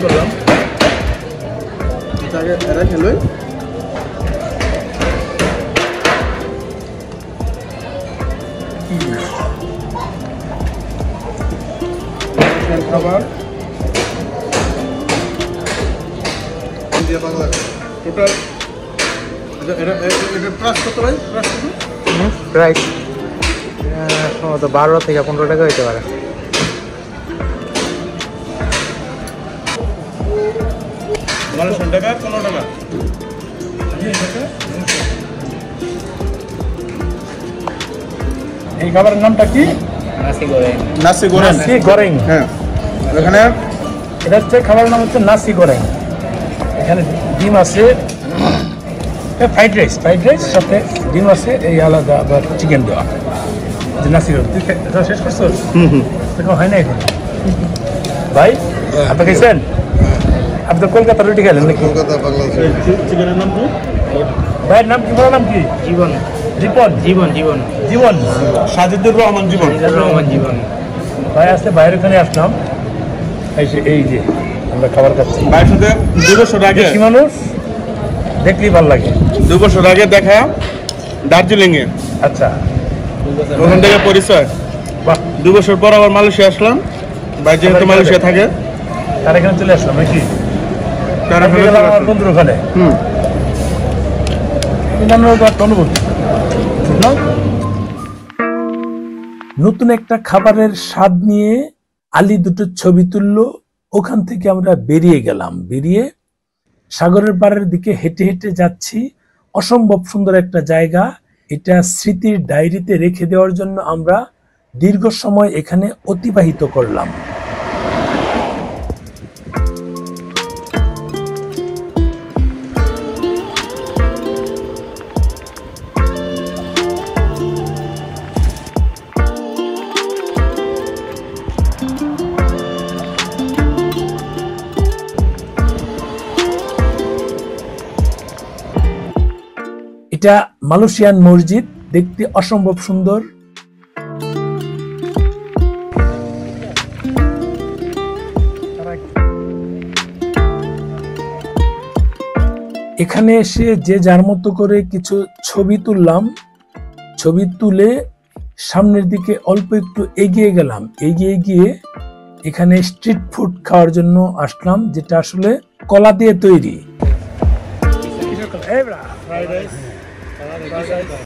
করলাম এরা খেলোই খাবার টোটাল প্রাইস কত ভাই? প্রাইস সম্ভবত 12 থেকে 15 টাকা হইতে পারে। টাকা 15 টাকা। এই খাবারের নামটা কি? নাসি গোরেং। নাসি গোরেং। নাসি গোরেং, হ্যাঁ। এখানে এটা হচ্ছে খাবারের নাম হচ্ছে নাসি গোরেং। এখানে ডিম আছে, ফ্রাইড রাইস সাথে ডিম আছে, এই আলাদা আবার চিকেন দেওয়া। যে নাসি গোরেং তুই শেষ করছো? তো হয় না এখন ভাই? আপনি খেয়েছেন? আপনি তো কলকাতা রুটি খেলেন নাকি? কলকাতা বাংলাদেশ। চিকেনের নাম কি? ভাইয়ের নাম কি? বলার নাম কি? জীবন। রিপন। জীবন জীবন জীবন। সাজিদুর রহমান জীবন। রহমান জীবন। ভাই আসলে বাইরের ওখানে আসলাম, এই যে আমরা খাবার খাচ্ছি। ভাইয়ের সাথে 2 বছর আগে, বেশি মানুষ দেখলেই ভালো লাগে। 2 বছর আগে দেখা দার্জিলিং এ। আচ্ছা, ওখান থেকে পরিচয়। বাহ। 2 বছর পর আবার মালয়েশিয়া আসলাম। ভাই যেহেতু মালয়েশিয়া থাকে তার এখানে চলে আসলাম নাকি? তার আজকে গেলাম আমার বন্ধুর ওখানে। একটা অনুভূতি। নতুন একটা খাবারের স্বাদ নিয়ে আলী দুটো ছবি তুললো। ওখান থেকে আমরা বেরিয়ে গেলাম। বেরিয়ে সাগরের পাড়ের দিকে হেঁটে হেঁটে যাচ্ছি। অসম্ভব সুন্দর একটা জায়গা। এটা স্মৃতির ডায়েরিতে রেখে দেওয়ার জন্য আমরা দীর্ঘ সময় এখানে অতিবাহিত করলাম। এটা মালয়েশিয়ান মসজিদ, দেখতে অসম্ভব সুন্দর। এখানে এসে যে যার মতো করে কিছু ছবি তুললাম। ছবি তুলে সামনের দিকে অল্প একটু এগিয়ে গেলাম। এগিয়ে গিয়ে এখানে স্ট্রিট ফুড খাওয়ার জন্য আসলাম, যেটা আসলে কলা দিয়ে তৈরি।